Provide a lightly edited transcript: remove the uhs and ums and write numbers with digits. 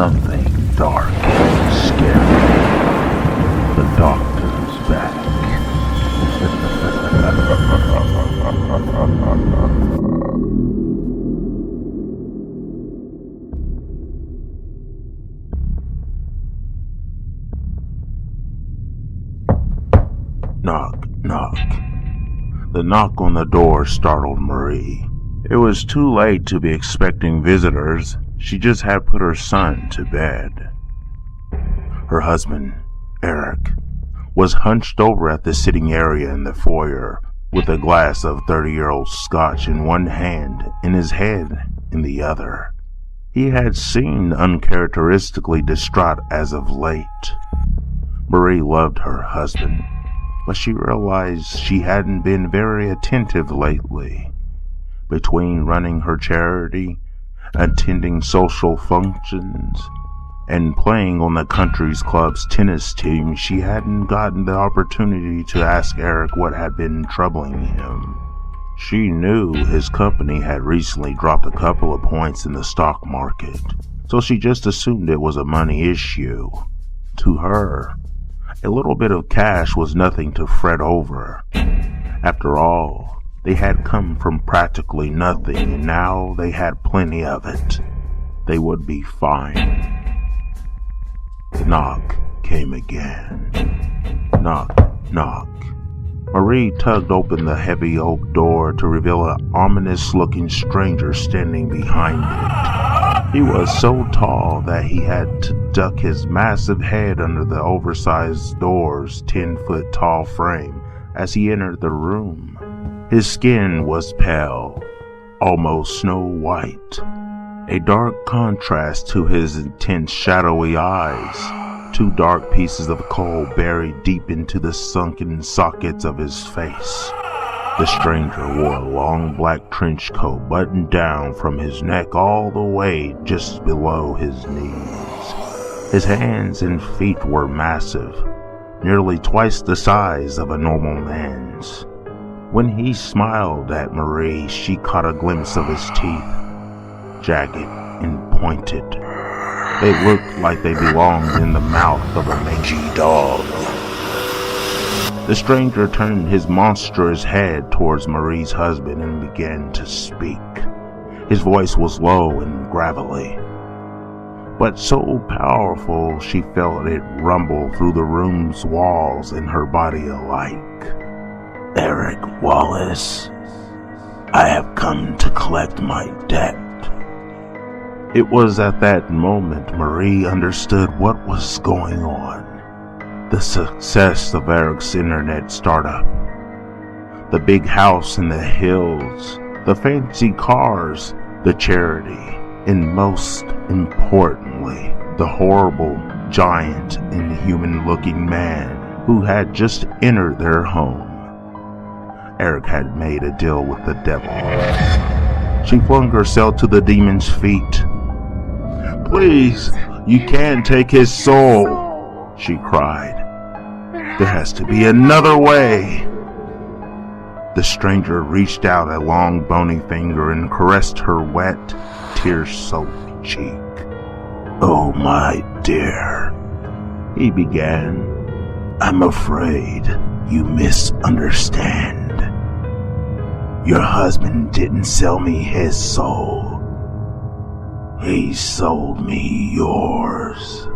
something dark and scary. The doctor's back. Knock, knock. The knock on the door startled Marie. It was too late to be expecting visitors. She just had put her son to bed. Her husband, Eric, was hunched over at the sitting area in the foyer with a glass of 30-year-old scotch in one hand and his head in the other. He had seemed uncharacteristically distraught as of late. Marie loved her husband, but she realized she hadn't been very attentive lately. Between running her charity, attending social functions, and playing on the country club's tennis team, she hadn't gotten the opportunity to ask Eric what had been troubling him. She knew his company had recently dropped a couple of points in the stock market, so she just assumed it was a money issue. To her, a little bit of cash was nothing to fret over. After all, they had come from practically nothing, and now they had plenty of it. They would be fine. The knock came again. Knock, knock. Marie tugged open the heavy oak door to reveal an ominous-looking stranger standing behind it. He was so tall that he had to duck his massive head under the oversized door's 10-foot-tall frame as he entered the room. His skin was pale, almost snow white, a dark contrast to his intense shadowy eyes, two dark pieces of coal buried deep into the sunken sockets of his face. The stranger wore a long black trench coat buttoned down from his neck all the way just below his knees. His hands and feet were massive, nearly twice the size of a normal man's. When he smiled at Marie, she caught a glimpse of his teeth, jagged and pointed. They looked like they belonged in the mouth of a mangy dog. The stranger turned his monstrous head towards Marie's husband and began to speak. His voice was low and gravelly, but so powerful she felt it rumble through the room's walls and her body alike. Eric Wallace, I have come to collect my debt. It was at that moment Marie understood what was going on. The success of Eric's internet startup, the big house in the hills, the fancy cars, the charity, and most importantly, the horrible, giant, inhuman-looking man who had just entered their home. Eric had made a deal with the devil. She flung herself to the demon's feet. "Please, you can't take his soul," she cried. "There has to be another way." The stranger reached out a long bony finger and caressed her wet, tear-soaked cheek. "Oh, my dear," he began, "I'm afraid you misunderstand. Your husband didn't sell me his soul. He sold me yours."